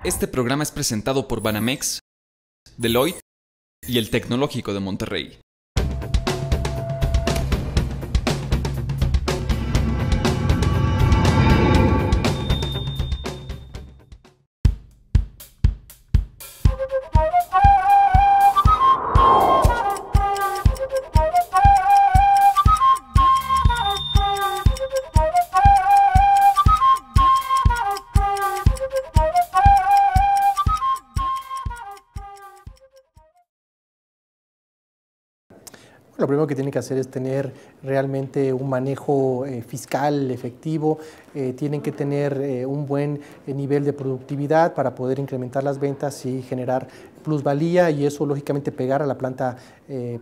Este programa es presentado por Banamex, Deloitte y el Tecnológico de Monterrey. Lo primero que tienen que hacer es tener realmente un manejo fiscal efectivo, tienen que tener un buen nivel de productividad para poder incrementar las ventas y generar plusvalía, y eso lógicamente pegar a la planta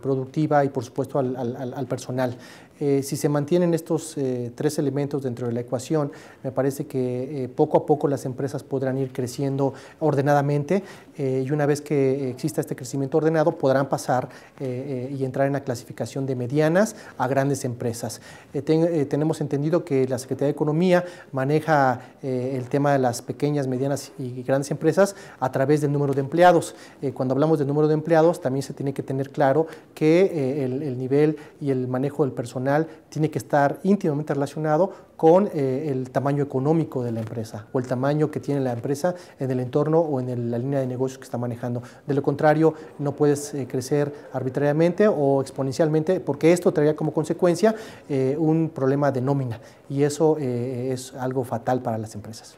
productiva y por supuesto al personal. Si se mantienen estos tres elementos dentro de la ecuación, me parece que poco a poco las empresas podrán ir creciendo ordenadamente, y una vez que exista este crecimiento ordenado podrán pasar y entrar en la clasificación de medianas a grandes empresas. Tenemos entendido que la Secretaría de Economía maneja el tema de las pequeñas, medianas y grandes empresas a través del número de empleados. Cuando hablamos del número de empleados, también se tiene que tener claro que el nivel y el manejo del personal tiene que estar íntimamente relacionado con el tamaño económico de la empresa o el tamaño que tiene la empresa en el entorno o en la línea de negocios que está manejando. De lo contrario, no puedes crecer arbitrariamente o exponencialmente, porque esto traería como consecuencia un problema de nómina, y eso es algo fatal para las empresas.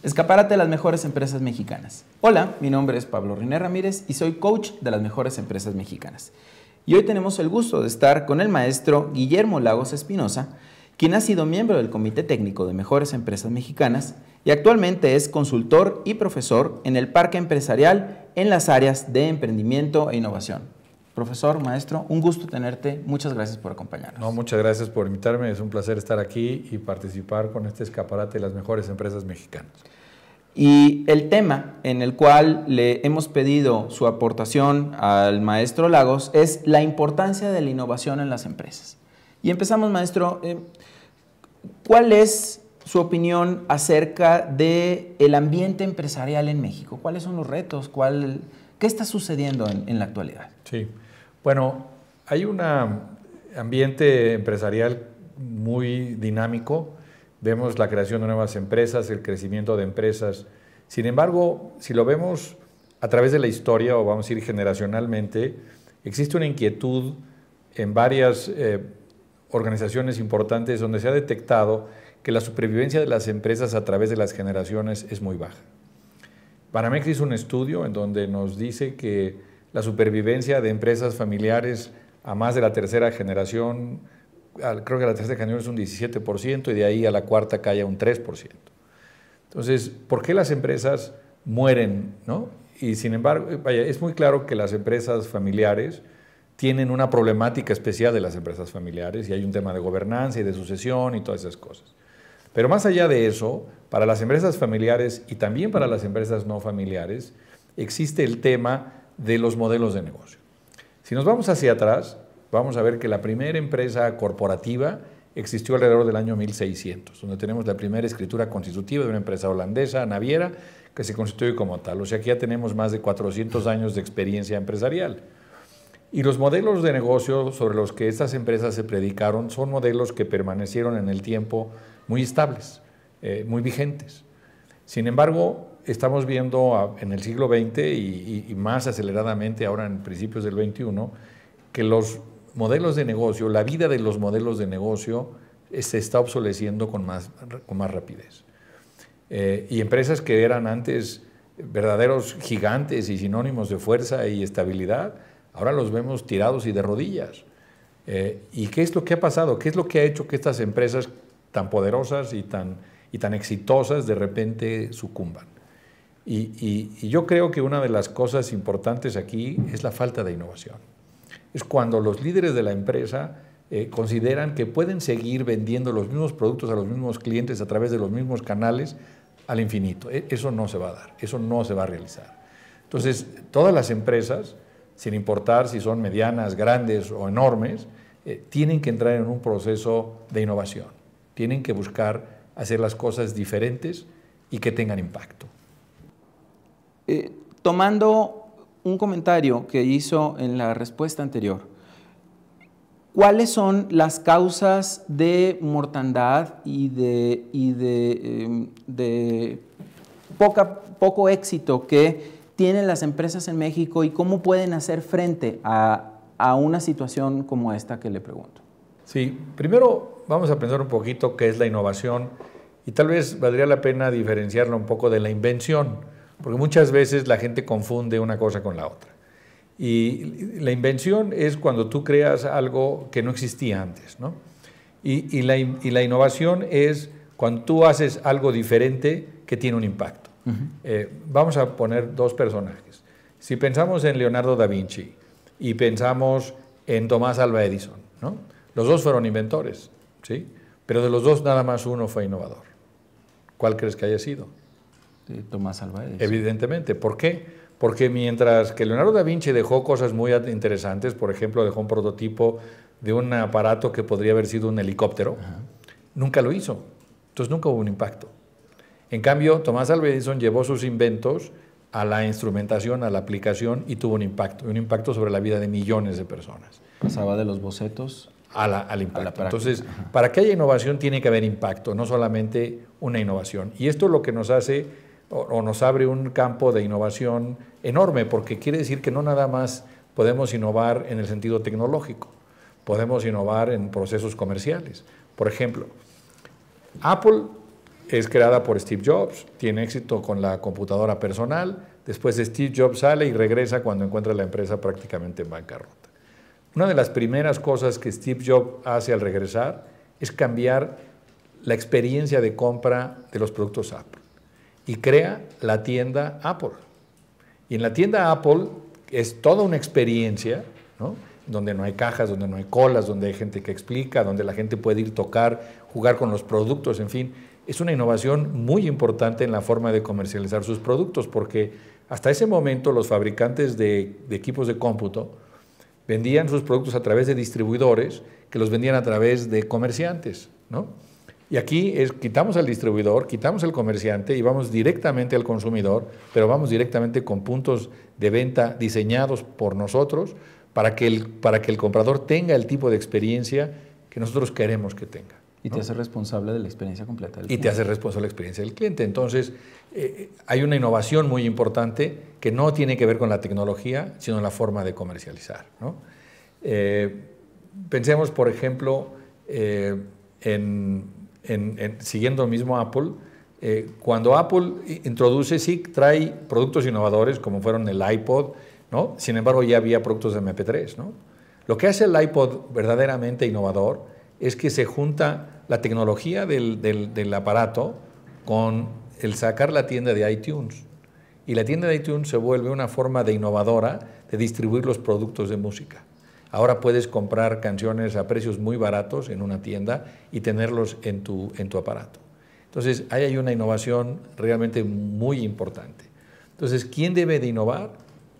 Escaparate de las mejores empresas mexicanas. Hola, mi nombre es Pablo René Ramírez y soy coach de las mejores empresas mexicanas. Y hoy tenemos el gusto de estar con el maestro Guillermo Lagos Espinosa, quien ha sido miembro del Comité Técnico de Mejores Empresas Mexicanas y actualmente es consultor y profesor en el Parque Empresarial en las áreas de emprendimiento e innovación. Profesor, maestro, un gusto tenerte. Muchas gracias por acompañarnos. No, muchas gracias por invitarme. Es un placer estar aquí y participar con este escaparate de las mejores empresas mexicanas. Y el tema en el cual le hemos pedido su aportación al maestro Lagos es la importancia de la innovación en las empresas. Y empezamos, maestro. ¿Cuál es su opinión acerca del ambiente empresarial en México? ¿Cuáles son los retos? ¿Qué está sucediendo en la actualidad? Sí, bueno, hay un ambiente empresarial muy dinámico. Vemos la creación de nuevas empresas, el crecimiento de empresas. Sin embargo, si lo vemos a través de la historia, o vamos a ir generacionalmente, existe una inquietud en varias organizaciones importantes donde se ha detectado que la supervivencia de las empresas a través de las generaciones es muy baja. Banamex hizo un estudio en donde nos dice que la supervivencia de empresas familiares a más de la tercera generación, creo que la tercera generación es un 17% y de ahí a la cuarta cae a un 3%. Entonces, ¿por qué las empresas mueren, ¿no? Y sin embargo, vaya, es muy claro que las empresas familiares tienen una problemática especial de las empresas familiares y hay un tema de gobernanza y de sucesión y todas esas cosas. Pero más allá de eso, para las empresas familiares y también para las empresas no familiares, existe el tema de los modelos de negocio. Si nos vamos hacia atrás, vamos a ver que la primera empresa corporativa existió alrededor del año 1600, donde tenemos la primera escritura constitutiva de una empresa holandesa, naviera, que se constituye como tal. O sea, que ya tenemos más de 400 años de experiencia empresarial. Y los modelos de negocio sobre los que estas empresas se predicaron son modelos que permanecieron en el tiempo muy estables, muy vigentes. Sin embargo, estamos viendo en el siglo XX y más aceleradamente ahora en principios del XXI, que los modelos de negocio, la vida de los modelos de negocio se está obsoleciendo con más rapidez. Y empresas que eran antes verdaderos gigantes y sinónimos de fuerza y estabilidad, ahora los vemos tirados y de rodillas. ¿Y qué es lo que ha pasado? ¿Qué es lo que ha hecho que estas empresas tan poderosas y tan exitosas de repente sucumban? Y yo creo que una de las cosas importantes aquí es la falta de innovación. Es cuando los líderes de la empresa consideran que pueden seguir vendiendo los mismos productos a los mismos clientes a través de los mismos canales al infinito. Eso no se va a dar, eso no se va a realizar. Entonces, todas las empresas sin importar si son medianas, grandes o enormes, tienen que entrar en un proceso de innovación. Tienen que buscar hacer las cosas diferentes y que tengan impacto. Tomando un comentario que hizo en la respuesta anterior, ¿cuáles son las causas de mortandad y de poco éxito que tienen las empresas en México y cómo pueden hacer frente a una situación como esta que le pregunto? Sí, primero vamos a pensar un poquito qué es la innovación y tal vez valdría la pena diferenciarla un poco de la invención, porque muchas veces la gente confunde una cosa con la otra. Y la invención es cuando tú creas algo que no existía antes, ¿no? Y la innovación es cuando tú haces algo diferente que tiene un impacto. Vamos a poner dos personajes. Si pensamos en Leonardo da Vinci y pensamos en Tomás Alva Edison, ¿no? Los dos fueron inventores, ¿sí? Pero de los dos nada más uno fue innovador. ¿Cuál crees que haya sido? Tomás Alva Edison. Evidentemente. ¿Por qué? Porque mientras que Leonardo da Vinci dejó cosas muy interesantes, por ejemplo, dejó un prototipo de un aparato que podría haber sido un helicóptero, nunca lo hizo. Entonces nunca hubo un impacto. En cambio, Tomás Alva Edison llevó sus inventos a la instrumentación, a la aplicación y tuvo un impacto sobre la vida de millones de personas. Pasaba de los bocetos al impacto. Entonces, para que haya innovación tiene que haber impacto, no solamente una innovación. Y esto es lo que nos hace o nos abre un campo de innovación enorme, porque quiere decir que no nada más podemos innovar en el sentido tecnológico, podemos innovar en procesos comerciales. Por ejemplo, Apple es creada por Steve Jobs, tiene éxito con la computadora personal, después Steve Jobs sale y regresa cuando encuentra la empresa prácticamente en bancarrota. Una de las primeras cosas que Steve Jobs hace al regresar es cambiar la experiencia de compra de los productos Apple y crea la tienda Apple. Y en la tienda Apple es toda una experiencia, ¿no? Donde no hay cajas, donde no hay colas, donde hay gente que explica, donde la gente puede ir, tocar, jugar con los productos, en fin. Es una innovación muy importante en la forma de comercializar sus productos, porque hasta ese momento los fabricantes de equipos de cómputo vendían sus productos a través de distribuidores que los vendían a través de comerciantes, ¿no? Y aquí quitamos al distribuidor, quitamos al comerciante y vamos directamente al consumidor, pero vamos directamente con puntos de venta diseñados por nosotros para que el comprador tenga el tipo de experiencia que nosotros queremos que tenga. Y te hace responsable de la experiencia completa del cliente. Y te hace responsable de la experiencia del cliente. Entonces, hay una innovación muy importante que no tiene que ver con la tecnología, sino en la forma de comercializar, ¿no? Pensemos, por ejemplo, siguiendo mismo Apple, cuando Apple introduce, sí trae productos innovadores como fueron el iPod, ¿no? Sin embargo, ya había productos de MP3, ¿no? Lo que hace el iPod verdaderamente innovador es que se junta la tecnología del aparato con el sacar la tienda de iTunes. Y la tienda de iTunes se vuelve una forma de innovadora de distribuir los productos de música. Ahora puedes comprar canciones a precios muy baratos en una tienda y tenerlos en tu aparato. Entonces, ahí hay una innovación realmente muy importante. Entonces, ¿quién debe de innovar?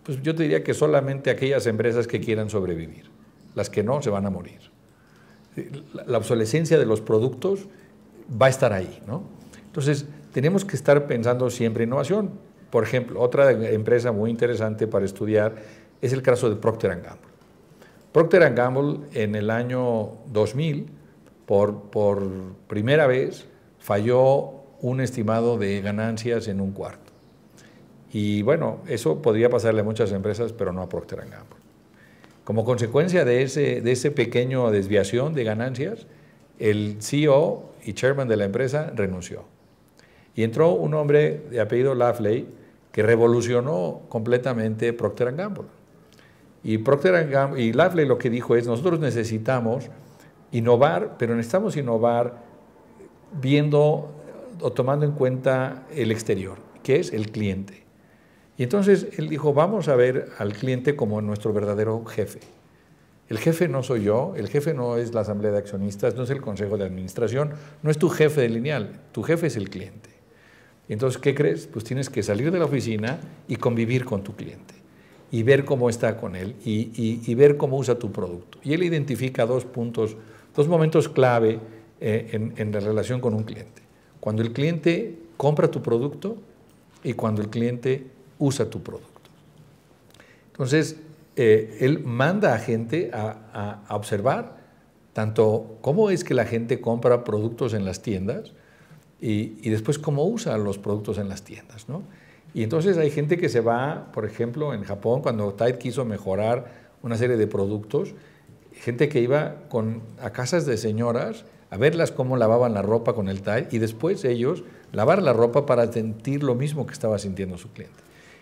Pues yo te diría que solamente aquellas empresas que quieran sobrevivir. Las que no, se van a morir. La obsolescencia de los productos va a estar ahí, ¿no? Entonces, tenemos que estar pensando siempre en innovación. Por ejemplo, otra empresa muy interesante para estudiar es el caso de Procter & Gamble. Procter & Gamble en el año 2000, por primera vez, falló un estimado de ganancias en un cuarto. Y bueno, eso podría pasarle a muchas empresas, pero no a Procter & Gamble. Como consecuencia de ese pequeño desviación de ganancias, el CEO y chairman de la empresa renunció. Y entró un hombre de apellido Lafley que revolucionó completamente Procter & Gamble. Y Lafley lo que dijo es, nosotros necesitamos innovar, pero necesitamos innovar viendo o tomando en cuenta el exterior, que es el cliente. Y entonces él dijo, vamos a ver al cliente como nuestro verdadero jefe. El jefe no soy yo, el jefe no es la asamblea de accionistas, no es el consejo de administración, no es tu jefe de lineal, tu jefe es el cliente. Y entonces, ¿qué crees? Pues tienes que salir de la oficina y convivir con tu cliente. y ver cómo está con él y ver cómo usa tu producto. Y él identifica dos momentos clave en la relación con un cliente. Cuando el cliente compra tu producto y cuando el cliente usa tu producto. Entonces, él manda a gente a observar tanto cómo es que la gente compra productos en las tiendas y después cómo usa los productos en las tiendas, ¿no? Y entonces hay gente que se va, por ejemplo, en Japón, cuando Tide quiso mejorar una serie de productos, gente que iba a casas de señoras a verlas cómo lavaban la ropa con el Tide y después ellos lavar la ropa para sentir lo mismo que estaba sintiendo su cliente.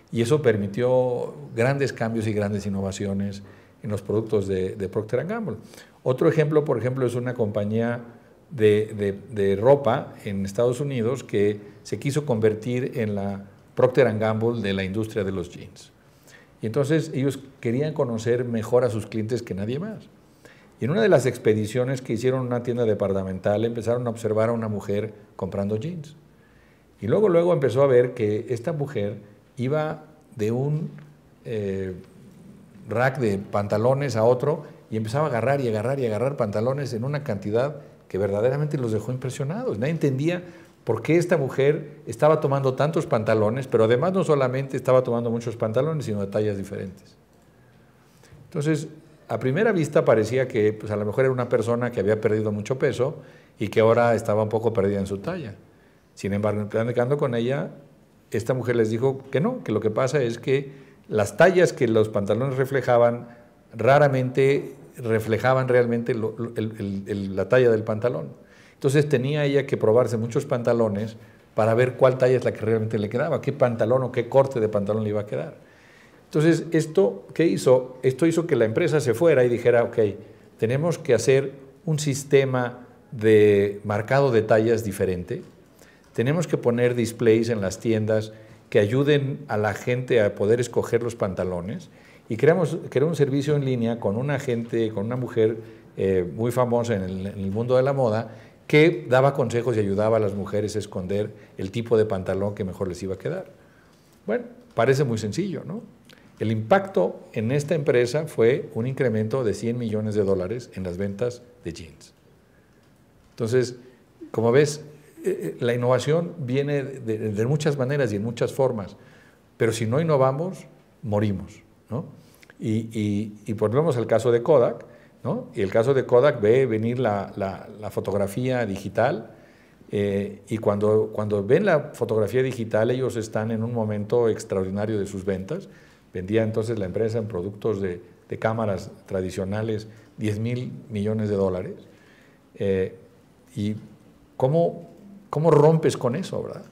Y eso permitió grandes cambios y grandes innovaciones en los productos de Procter & Gamble. Otro ejemplo, por ejemplo, es una compañía de ropa en Estados Unidos que se quiso convertir en la Procter & Gamble de la industria de los jeans. Y entonces ellos querían conocer mejor a sus clientes que nadie más. Y en una de las expediciones que hicieron en una tienda departamental empezaron a observar a una mujer comprando jeans. Y luego empezó a ver que esta mujer iba de un rack de pantalones a otro y empezaba a agarrar y agarrar y agarrar pantalones en una cantidad que verdaderamente los dejó impresionados. Nadie entendía por qué esta mujer estaba tomando tantos pantalones, pero además no solamente estaba tomando muchos pantalones, sino de tallas diferentes. Entonces, a primera vista parecía que pues, a lo mejor era una persona que había perdido mucho peso y que ahora estaba un poco perdida en su talla. Sin embargo, platicando con ella, esta mujer les dijo que no, que lo que pasa es que las tallas que los pantalones reflejaban raramente reflejaban realmente la talla del pantalón. Entonces tenía ella que probarse muchos pantalones para ver cuál talla es la que realmente le quedaba, qué pantalón o qué corte de pantalón le iba a quedar. Entonces, ¿qué hizo? Esto hizo que la empresa se fuera y dijera, ok, tenemos que hacer un sistema de marcado de tallas diferente, tenemos que poner displays en las tiendas que ayuden a la gente a poder escoger los pantalones y creó un servicio en línea con una mujer muy famosa en el mundo de la moda que daba consejos y ayudaba a las mujeres a esconder el tipo de pantalón que mejor les iba a quedar. Bueno, parece muy sencillo, ¿no? El impacto en esta empresa fue un incremento de $100 millones en las ventas de jeans. Entonces, como ves, la innovación viene de muchas maneras y en muchas formas, pero si no innovamos, morimos, ¿no? Y volvemos al caso de Kodak, ¿no? Y el caso de Kodak ve venir la fotografía digital y cuando ven la fotografía digital ellos están en un momento extraordinario de sus ventas. Vendía entonces la empresa en productos de cámaras tradicionales $10,000 millones. ¿Y cómo rompes con eso, verdad?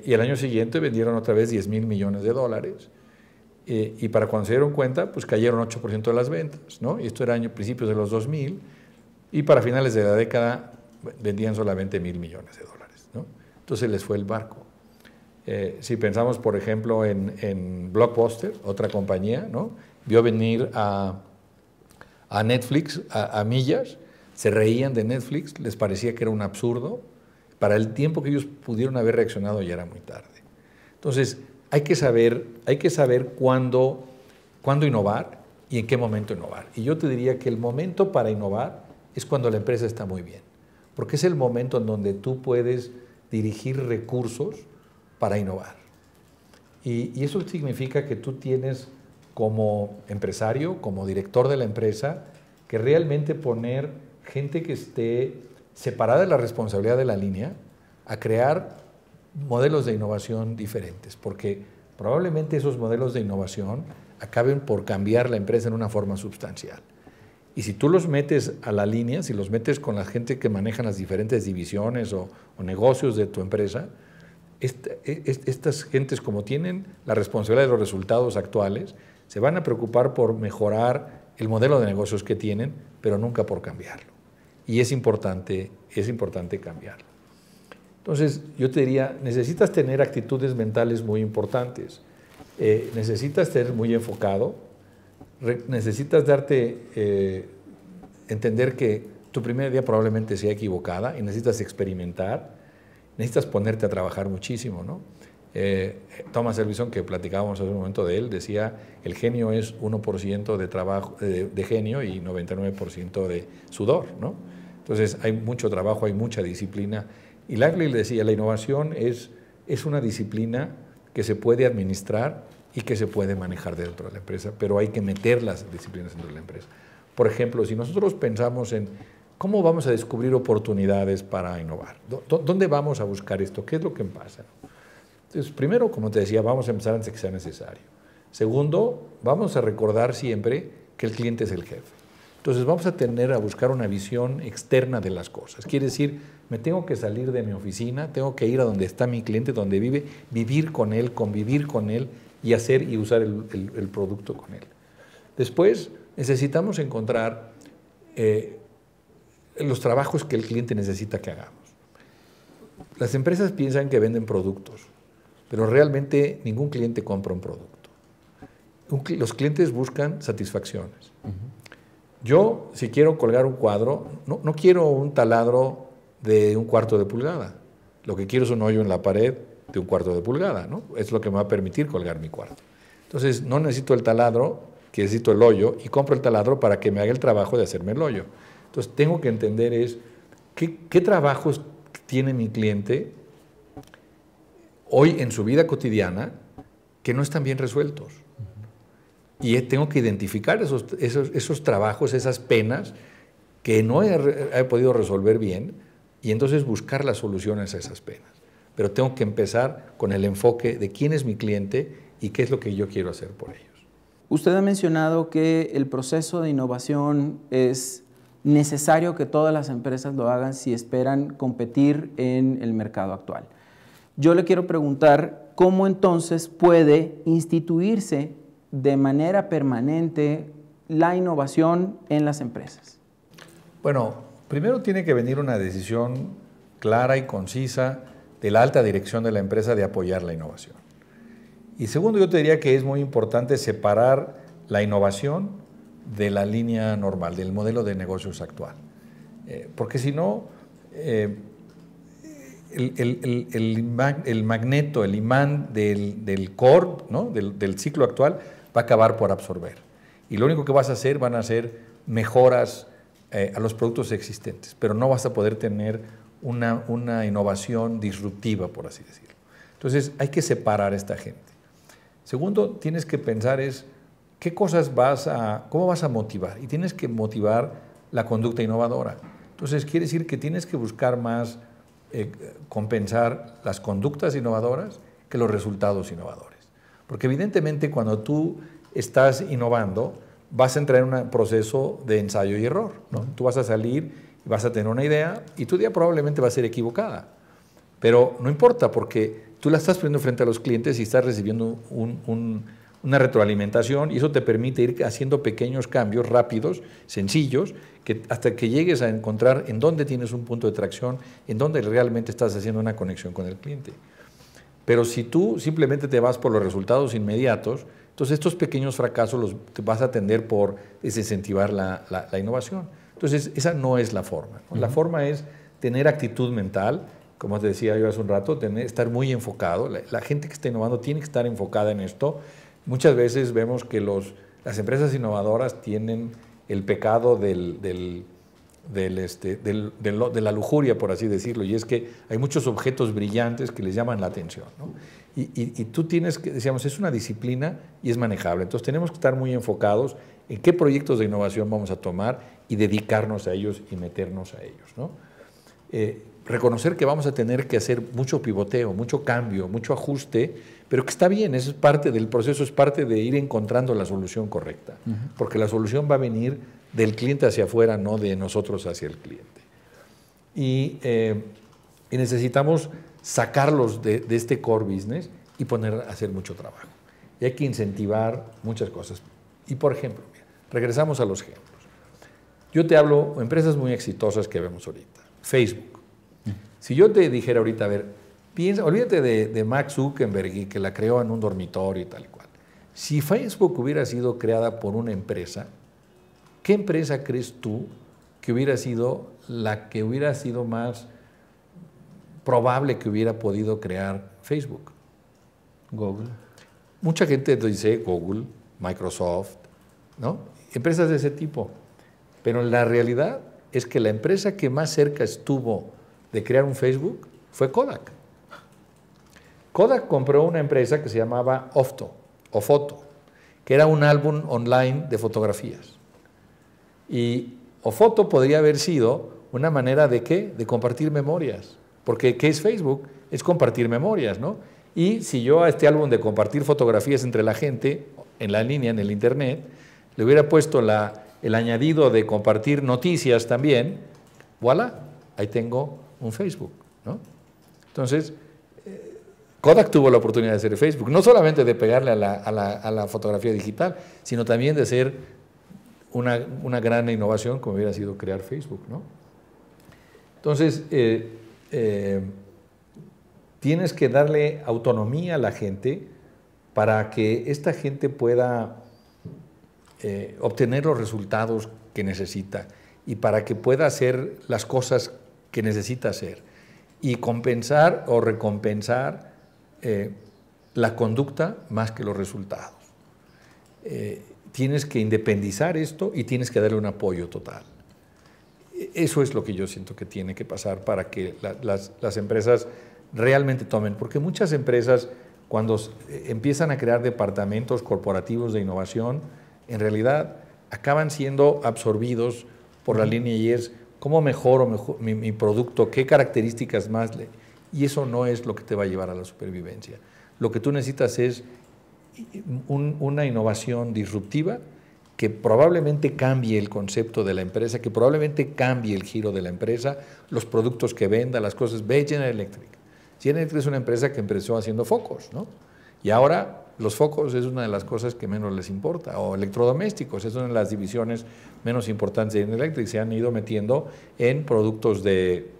Y el año siguiente vendieron otra vez $10,000 millones. Y para cuando se dieron cuenta, pues cayeron 8% de las ventas, ¿no? Y esto era principios de los 2000, y para finales de la década vendían solamente $1,000 millones, ¿no? Entonces les fue el barco. Si pensamos, por ejemplo, en Blockbuster, otra compañía, ¿no? Vio venir a Netflix a millas, se reían de Netflix, les parecía que era un absurdo. Para el tiempo que ellos pudieron haber reaccionado ya era muy tarde. Entonces, hay que saber cuándo innovar y en qué momento innovar. Y yo te diría que el momento para innovar es cuando la empresa está muy bien, porque es el momento en donde tú puedes dirigir recursos para innovar. Y eso significa que tú tienes como empresario, como director de la empresa, que realmente poner gente que esté separada de la responsabilidad de la línea a crear modelos de innovación diferentes, porque probablemente esos modelos de innovación acaben por cambiar la empresa en una forma sustancial. Y si tú los metes a la línea, si los metes con la gente que manejan las diferentes divisiones o negocios de tu empresa, estas gentes, como tienen la responsabilidad de los resultados actuales, se van a preocupar por mejorar el modelo de negocios que tienen, pero nunca por cambiarlo. Y es importante cambiarlo. Entonces, yo te diría, necesitas tener actitudes mentales muy importantes, necesitas ser muy enfocado, necesitas entender que tu primer día probablemente sea equivocada y necesitas experimentar, necesitas ponerte a trabajar muchísimo, ¿no? Thomas Edison, que platicábamos hace un momento de él, decía, el genio es 1% de trabajo, de genio y 99% de sudor, ¿no? Entonces hay mucho trabajo, hay mucha disciplina. Y Langley le decía, la innovación es una disciplina que se puede administrar y que se puede manejar dentro de la empresa, pero hay que meter las disciplinas dentro de la empresa. Por ejemplo, si nosotros pensamos en cómo vamos a descubrir oportunidades para innovar, ¿dónde vamos a buscar esto? ¿Qué es lo que pasa? Entonces, primero, como te decía, vamos a empezar antes que sea necesario. Segundo, vamos a recordar siempre que el cliente es el jefe. Entonces, vamos a buscar una visión externa de las cosas. Quiere decir, me tengo que salir de mi oficina, tengo que ir a donde está mi cliente, donde vive, vivir con él, convivir con él y hacer y usar el producto con él. Después, necesitamos encontrar los trabajos que el cliente necesita que hagamos. Las empresas piensan que venden productos, pero realmente ningún cliente compra un producto. Los clientes buscan satisfacciones. Yo, si quiero colgar un cuadro, no quiero un taladro de 1/4 de pulgada. Lo que quiero es un hoyo en la pared de 1/4 de pulgada, ¿no? Es lo que me va a permitir colgar mi cuarto. Entonces, no necesito el taladro, que necesito el hoyo, y compro el taladro para que me haga el trabajo de hacerme el hoyo. Entonces, tengo que entender qué trabajos tiene mi cliente hoy en su vida cotidiana que no están bien resueltos. Y tengo que identificar esos trabajos, esas penas que no he podido resolver bien y entonces buscar las soluciones a esas penas. Pero tengo que empezar con el enfoque de quién es mi cliente y qué es lo que yo quiero hacer por ellos. Usted ha mencionado que el proceso de innovación es necesario que todas las empresas lo hagan si esperan competir en el mercado actual. Yo le quiero preguntar cómo entonces puede instituirse de manera permanente la innovación en las empresas. Bueno, primero tiene que venir una decisión clara y concisa de la alta dirección de la empresa de apoyar la innovación. Y segundo, yo te diría que es muy importante separar la innovación de la línea normal, del modelo de negocios actual. Porque si no, el magneto, el imán del core, ¿no? del ciclo actual, va a acabar por absorber. Y lo único que vas a hacer van a ser mejoras a los productos existentes, pero no vas a poder tener una innovación disruptiva, por así decirlo. Entonces, hay que separar a esta gente. Segundo, tienes que pensar cómo vas a motivar. Y tienes que motivar la conducta innovadora. Entonces, quiere decir que tienes que buscar más compensar las conductas innovadoras que los resultados innovadores. Porque evidentemente cuando tú estás innovando, vas a entrar en un proceso de ensayo y error, ¿no? Tú vas a salir y vas a tener una idea y tu idea probablemente va a ser equivocada. Pero no importa porque tú la estás poniendo frente a los clientes y estás recibiendo una retroalimentación y eso te permite ir haciendo pequeños cambios rápidos, sencillos, hasta que llegues a encontrar en dónde tienes un punto de tracción, en dónde realmente estás haciendo una conexión con el cliente. Pero si tú simplemente te vas por los resultados inmediatos, entonces estos pequeños fracasos te vas a tender por desincentivar la innovación. Entonces esa no es la forma, ¿no? La forma es tener actitud mental, como te decía yo hace un rato, estar muy enfocado. La gente que está innovando tiene que estar enfocada en esto. Muchas veces vemos que las empresas innovadoras tienen el pecado de la lujuria, por así decirlo, y es que hay muchos objetos brillantes que les llaman la atención, ¿no? Y tú tienes que, decíamos, es una disciplina y es manejable. Entonces tenemos que estar muy enfocados en qué proyectos de innovación vamos a tomar y dedicarnos a ellos y meternos a ellos, ¿no? Reconocer que vamos a tener que hacer mucho pivoteo, mucho cambio, mucho ajuste, pero que está bien, eso es parte del proceso, es parte de ir encontrando la solución correcta, porque la solución va a venir del cliente hacia afuera, no de nosotros hacia el cliente. Y necesitamos sacarlos de este core business y poner a hacer mucho trabajo. Y hay que incentivar muchas cosas. Y por ejemplo, mira, regresamos a los ejemplos. Yo te hablo de empresas muy exitosas que vemos ahorita. Facebook. Si yo te dijera ahorita, a ver, olvídate de Mark Zuckerberg y que la creó en un dormitorio y tal y cual. Si Facebook hubiera sido creada por una empresa, ¿qué empresa crees tú que hubiera sido la que hubiera sido más probable que hubiera podido crear Facebook? Google. Mucha gente dice Google, Microsoft, ¿no? Empresas de ese tipo. Pero la realidad es que la empresa que más cerca estuvo de crear un Facebook fue Kodak. Kodak compró una empresa que se llamaba Ofoto, que era un álbum online de fotografías. Y Ofoto podría haber sido una manera de ¿qué? De compartir memorias. Porque ¿qué es Facebook? Es compartir memorias, ¿no? Y si yo a este álbum de compartir fotografías entre la gente, en la línea, en el internet, le hubiera puesto el añadido de compartir noticias también, voilà, ahí tengo un Facebook, ¿no? Entonces, Kodak tuvo la oportunidad de hacer Facebook, no solamente de pegarle a la fotografía digital, sino también de hacer una gran innovación como hubiera sido crear Facebook, ¿no? Entonces, tienes que darle autonomía a la gente para que esta gente pueda obtener los resultados que necesita y para que pueda hacer las cosas que necesita hacer y compensar o recompensar la conducta más que los resultados. Tienes que independizar esto y tienes que darle un apoyo total. Eso es lo que yo siento que tiene que pasar para que las empresas realmente tomen, porque muchas empresas cuando empiezan a crear departamentos corporativos de innovación, en realidad acaban siendo absorbidos por la línea y es cómo mejoro mi producto, qué características más y eso no es lo que te va a llevar a la supervivencia. Lo que tú necesitas es una innovación disruptiva que probablemente cambie el concepto de la empresa, que probablemente cambie el giro de la empresa, los productos que venda, las cosas. Ve General Electric. General Electric es una empresa que empezó haciendo focos, ¿no? Y ahora los focos es una de las cosas que menos les importa, o electrodomésticos, es una de las divisiones menos importantes de General Electric, se han ido metiendo en productos de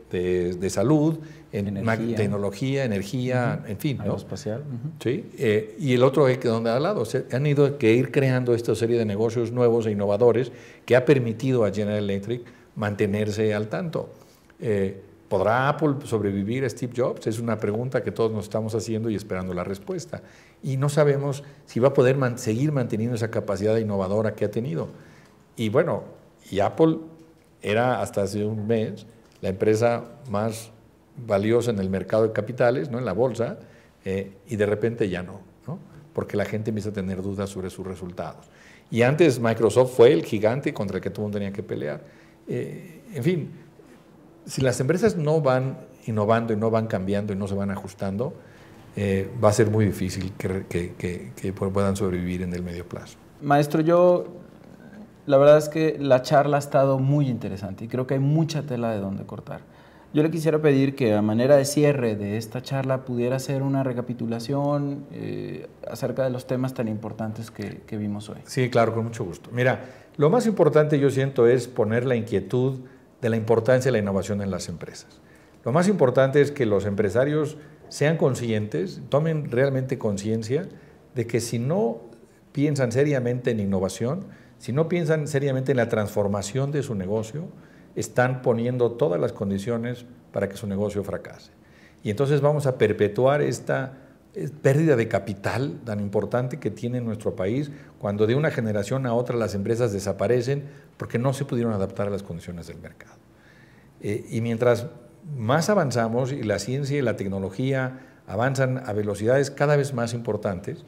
salud, en tecnología, energía, en fin, ¿no? Aeroespacial. Sí, y el otro es que donde al lado, han ido que ir creando esta serie de negocios nuevos e innovadores que ha permitido a General Electric mantenerse al tanto. ¿Podrá Apple sobrevivir a Steve Jobs? Es una pregunta que todos nos estamos haciendo y esperando la respuesta. Y no sabemos si va a poder seguir manteniendo esa capacidad innovadora que ha tenido. Y bueno, y Apple era hasta hace un mes la empresa más valiosa en el mercado de capitales, ¿no? En la bolsa, y de repente ya no, porque la gente empieza a tener dudas sobre sus resultados. Y antes Microsoft fue el gigante contra el que todo el mundo tenía que pelear. En fin, si las empresas no van innovando y no van cambiando y no se van ajustando, va a ser muy difícil que puedan sobrevivir en el medio plazo. Maestro, la verdad es que la charla ha estado muy interesante y creo que hay mucha tela de donde cortar. Yo le quisiera pedir que a manera de cierre de esta charla pudiera hacer una recapitulación acerca de los temas tan importantes que vimos hoy. Sí, claro, con mucho gusto. Mira, lo más importante yo siento es poner la inquietud de la importancia de la innovación en las empresas. Lo más importante es que los empresarios sean conscientes, tomen realmente conciencia de que si no piensan seriamente en innovación, si no piensan seriamente en la transformación de su negocio, están poniendo todas las condiciones para que su negocio fracase. Y entonces vamos a perpetuar esta pérdida de capital tan importante que tiene nuestro país cuando de una generación a otra las empresas desaparecen porque no se pudieron adaptar a las condiciones del mercado. Y mientras más avanzamos y la ciencia y la tecnología avanzan a velocidades cada vez más importantes,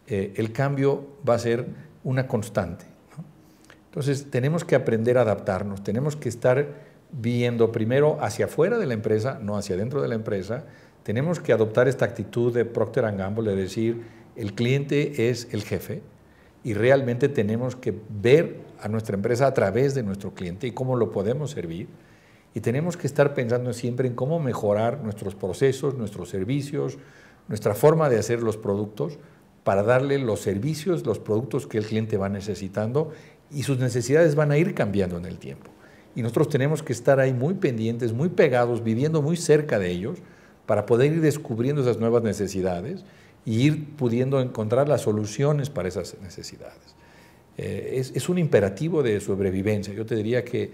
el cambio va a ser una constante, ¿no? Entonces tenemos que aprender a adaptarnos, tenemos que estar viendo primero hacia afuera de la empresa, no hacia adentro de la empresa. Tenemos que adoptar esta actitud de Procter & Gamble, de decir, el cliente es el jefe y realmente tenemos que ver a nuestra empresa a través de nuestro cliente y cómo lo podemos servir. Y tenemos que estar pensando siempre en cómo mejorar nuestros procesos, nuestros servicios, nuestra forma de hacer los productos para darle los servicios, los productos que el cliente va necesitando y sus necesidades van a ir cambiando en el tiempo. Y nosotros tenemos que estar ahí muy pendientes, muy pegados, viviendo muy cerca de ellos para poder ir descubriendo esas nuevas necesidades y ir pudiendo encontrar las soluciones para esas necesidades. Es un imperativo de sobrevivencia. Yo te diría que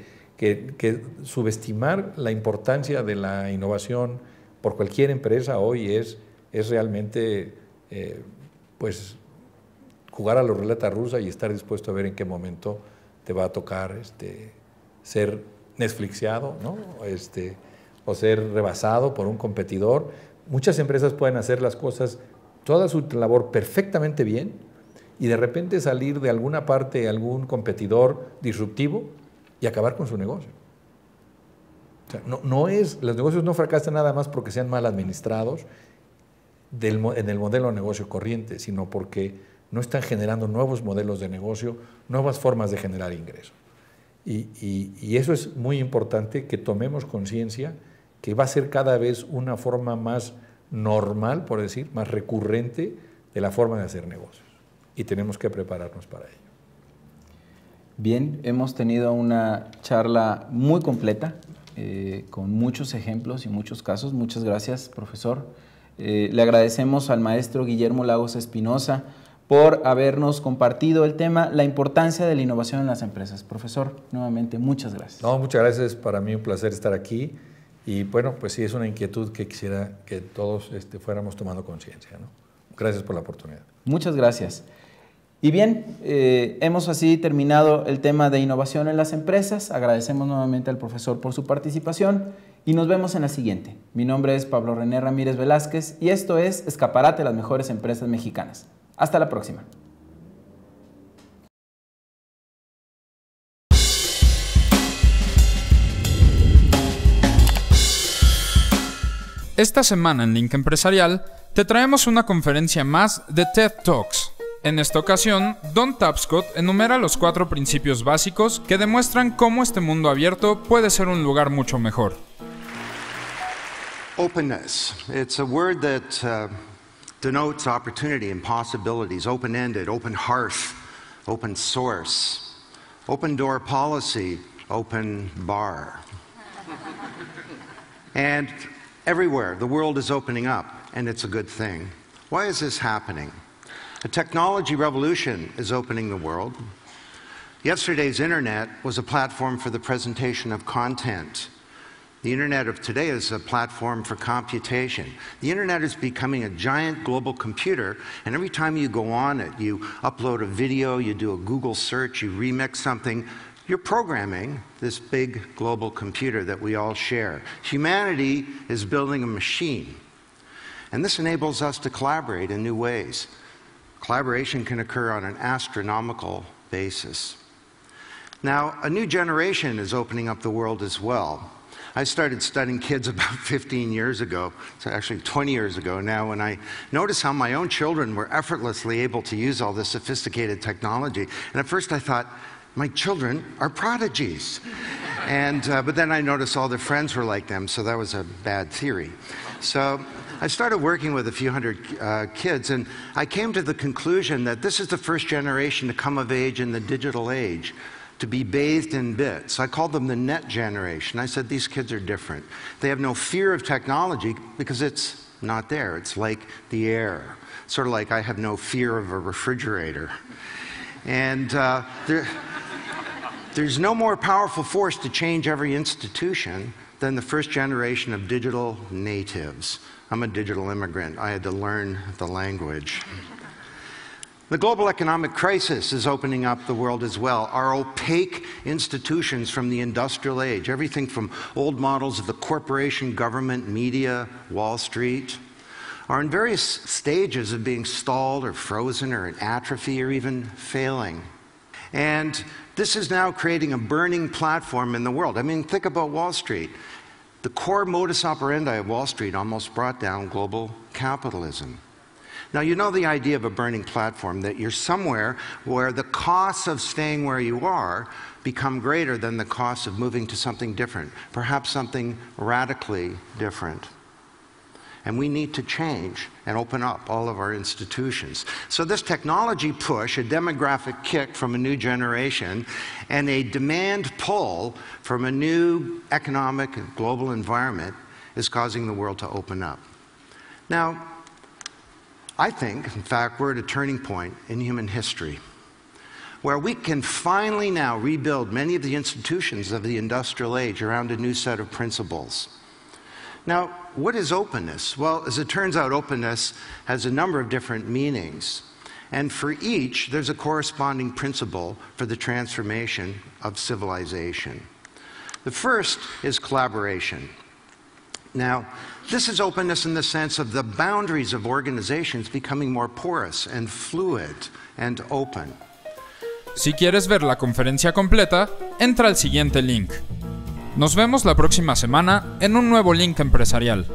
subestimar la importancia de la innovación por cualquier empresa hoy es realmente pues jugar a la ruleta rusa y estar dispuesto a ver en qué momento te va a tocar ser Netflixiado, ¿no? O ser rebasado por un competidor. Muchas empresas pueden hacer las cosas, toda su labor perfectamente bien, y de repente salir de alguna parte algún competidor disruptivo y acabar con su negocio. O sea, los negocios no fracasan nada más porque sean mal administrados en el modelo de negocio corriente, sino porque no están generando nuevos modelos de negocio, nuevas formas de generar ingresos. Y eso es muy importante, que tomemos conciencia que va a ser cada vez una forma más normal, por decir, más recurrente de la forma de hacer negocios. Y tenemos que prepararnos para ello. Bien, hemos tenido una charla muy completa, con muchos ejemplos y muchos casos. Muchas gracias, profesor. Le agradecemos al maestro Guillermo Lagos Espinosa por habernos compartido el tema, la importancia de la innovación en las empresas. Profesor, nuevamente, muchas gracias. No, muchas gracias. Para mí un placer estar aquí. Y bueno, pues sí, es una inquietud que quisiera que todos fuéramos tomando conciencia, ¿no? Gracias por la oportunidad. Muchas gracias. Y bien, hemos así terminado el tema de innovación en las empresas. Agradecemos nuevamente al profesor por su participación y nos vemos en la siguiente. Mi nombre es Pablo René Ramírez Velázquez y esto es Escaparate a las mejores empresas mexicanas. Hasta la próxima. Esta semana en Link Empresarial te traemos una conferencia más de TED Talks. En esta ocasión, Don Tapscott enumera los 4 principios básicos que demuestran cómo este mundo abierto puede ser un lugar mucho mejor. Openness. It's a word that denotes opportunity and possibilities. Open-ended, open hearth, open source, open door policy, open bar. And everywhere, the world is opening up, and it's a good thing. Why is this happening? A technology revolution is opening the world. Yesterday's internet was a platform for the presentation of content. The internet of today is a platform for computation. The internet is becoming a giant global computer, and every time you go on it, you upload a video, you do a Google search, you remix something, you're programming this big global computer that we all share. Humanity is building a machine, and this enables us to collaborate in new ways. Collaboration can occur on an astronomical basis. Now, a new generation is opening up the world as well. I started studying kids about 15 years ago, so actually 20 years ago now, and I noticed how my own children were effortlessly able to use all this sophisticated technology. And at first I thought, my children are prodigies. But then I noticed all their friends were like them, so that was a bad theory. So I started working with a few hundred kids, and I came to the conclusion that this is the first generation to come of age in the digital age, to be bathed in bits. I called them the net generation. I said, these kids are different. They have no fear of technology because it's not there. It's like the air. Sort of like I have no fear of a refrigerator. And there's no more powerful force to change every institution than the first generation of digital natives. I'm a digital immigrant. I had to learn the language. The global economic crisis is opening up the world as well. Our opaque institutions from the industrial age, everything from old models of the corporation, government, media, Wall Street, are in various stages of being stalled or frozen or in atrophy or even failing. And this is now creating a burning platform in the world. I mean, think about Wall Street. The core modus operandi of Wall Street almost brought down global capitalism. Now, you know the idea of a burning platform, that you're somewhere where the costs of staying where you are become greater than the costs of moving to something different, perhaps something radically different. And we need to change and open up all of our institutions. So this technology push, a demographic kick from a new generation, and a demand pull from a new economic and global environment is causing the world to open up. Now, I think, in fact, we're at a turning point in human history where we can finally now rebuild many of the institutions of the industrial age around a new set of principles. Now, what is openness? Well, as it turns out, openness has a number of different meanings. And for each, there's a corresponding principle for the transformation of civilization. The first is collaboration. Now, this is openness in the sense of the boundaries of organizations becoming more porous and fluid and open. Si quieres ver la conferencia completa, entra al siguiente link. Nos vemos la próxima semana en un nuevo link empresarial.